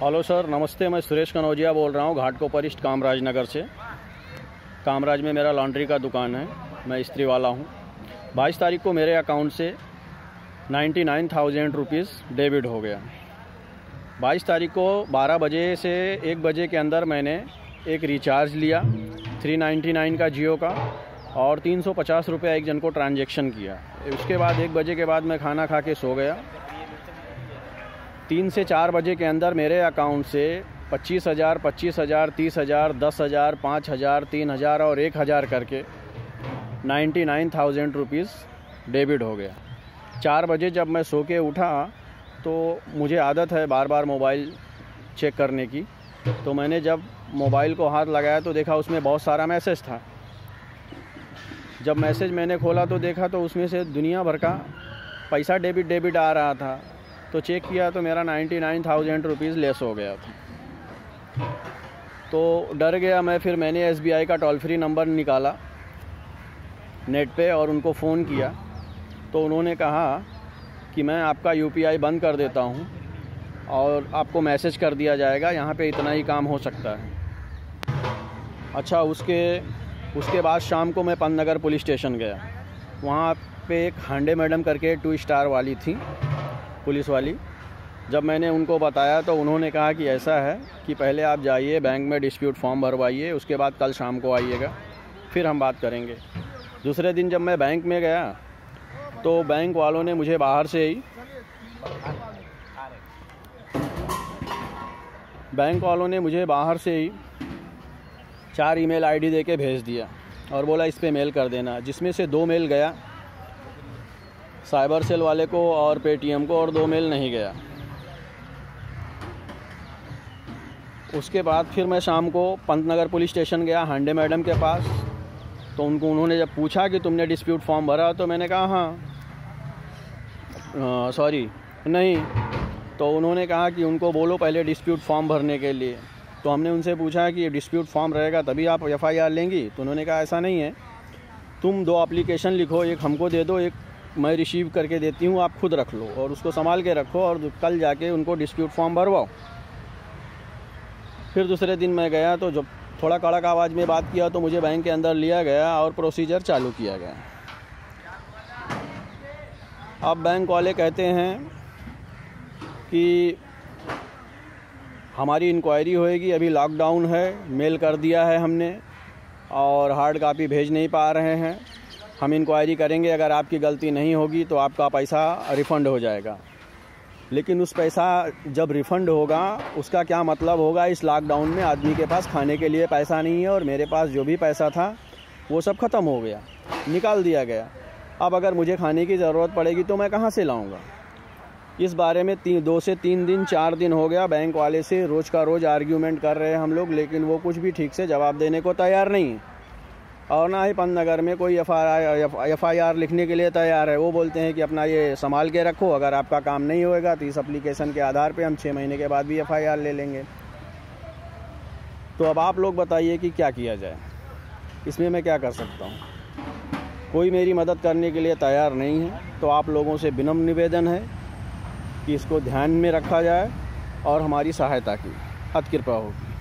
Hello sir, नमस्ते। मैं सुरेश कनौजिया बोल रहा हूँ घाटकोपर ईस्ट कामराज नगर से। कामराज में मेरा लॉन्ड्री का दुकान है, मैं इस्त्री वाला हूँ। 22 तारीख को मेरे अकाउंट से 99,000 रुपीज़ डेबिट हो गया। 22 तारीख को 12 बजे से 1 बजे के अंदर मैंने एक रिचार्ज लिया 399 का जियो का और 350 रुपये एक जन को ट्रांजैक्शन किया। उसके बाद 1 बजे के बाद मैं खाना खा के सो गया। 3 से 4 बजे के अंदर मेरे अकाउंट से 25,000, 25,000, 30,000, 10,000, 5,000, 3,000 और 1,000 करके 99,000 रुपीज़ डेबिट हो गया। 4 बजे जब मैं सो के उठा तो मुझे आदत है बार बार मोबाइल चेक करने की, तो मैंने जब मोबाइल को हाथ लगाया तो देखा उसमें बहुत सारा मैसेज था। जब मैसेज मैंने खोला तो देखा तो उसमें से दुनिया भर का पैसा डेबिट आ रहा था। तो चेक किया तो मेरा 99,000 रुपीज़ लेस हो गया था। तो डर गया मैं। फिर मैंने SBI का टोल फ्री नंबर निकाला नेट पे और उनको फ़ोन किया। तो उन्होंने कहा कि मैं आपका UPI बंद कर देता हूँ और आपको मैसेज कर दिया जाएगा, यहाँ पे इतना ही काम हो सकता है। अच्छा, उसके बाद शाम को मैं पंतनगर पुलिस स्टेशन गया। वहाँ पे एक हांडे मैडम करके 2 स्टार वाली थी, पुलिस वाली। जब मैंने उनको बताया तो उन्होंने कहा कि ऐसा है कि पहले आप जाइए बैंक में डिस्प्यूट फॉर्म भरवाइए, उसके बाद कल शाम को आइएगा, फिर हम बात करेंगे। दूसरे दिन जब मैं बैंक में गया तो बैंक वालों ने मुझे बाहर से ही 4 ईमेल ID दे के भेज दिया और बोला इस पे मेल कर देना, जिसमें से 2 मेल गया साइबर सेल वाले को और पेटीएम को और 2 मेल नहीं गया। उसके बाद फिर मैं शाम को पंतनगर पुलिस स्टेशन गया हांडे मैडम के पास। तो उन्होंने जब पूछा कि तुमने डिस्प्यूट फॉर्म भरा, तो मैंने कहा हाँ, सॉरी नहीं। तो उन्होंने कहा कि उनको बोलो पहले डिस्प्यूट फॉर्म भरने के लिए। तो हमने उनसे पूछा कि डिस्प्यूट फॉर्म रहेगा तभी आप FIR लेंगी। तो उन्होंने कहा ऐसा नहीं है, तुम 2 एप्लीकेशन लिखो, एक हमको दे दो, एक मैं रिसीव करके देती हूँ, आप खुद रख लो और उसको संभाल के रखो और कल जाके उनको डिस्प्यूट फॉर्म भरवाओ। फिर दूसरे दिन मैं गया तो जब थोड़ा कड़क आवाज़ में बात किया तो मुझे बैंक के अंदर लिया गया और प्रोसीजर चालू किया गया। अब बैंक वाले कहते हैं कि हमारी इंक्वायरी होएगी, अभी लॉकडाउन है, मेल कर दिया है हमने और हार्ड कॉपी भेज नहीं पा रहे हैं, हम इंक्वायरी करेंगे, अगर आपकी गलती नहीं होगी तो आपका पैसा रिफ़ंड हो जाएगा। लेकिन उस पैसा जब रिफ़ंड होगा उसका क्या मतलब होगा? इस लॉकडाउन में आदमी के पास खाने के लिए पैसा नहीं है और मेरे पास जो भी पैसा था वो सब ख़त्म हो गया, निकाल दिया गया। अब अगर मुझे खाने की ज़रूरत पड़ेगी तो मैं कहाँ से लाऊंगा? इस बारे में 2 से 3 दिन 4 दिन हो गया बैंक वाले से रोज़ का रोज़ आर्ग्यूमेंट कर रहे हैं हम लोग, लेकिन वो कुछ भी ठीक से जवाब देने को तैयार नहीं है और ना ही पंतनगर में कोई FIR लिखने के लिए तैयार है। वो बोलते हैं कि अपना ये संभाल के रखो, अगर आपका काम नहीं होएगा तो इस एप्लीकेशन के आधार पे हम 6 महीने के बाद भी FIR ले लेंगे। तो अब आप लोग बताइए कि क्या किया जाए, इसमें मैं क्या कर सकता हूँ? कोई मेरी मदद करने के लिए तैयार नहीं है। तो आप लोगों से विनम्र निवेदन है कि इसको ध्यान में रखा जाए और हमारी सहायता की अति कृपा होगी।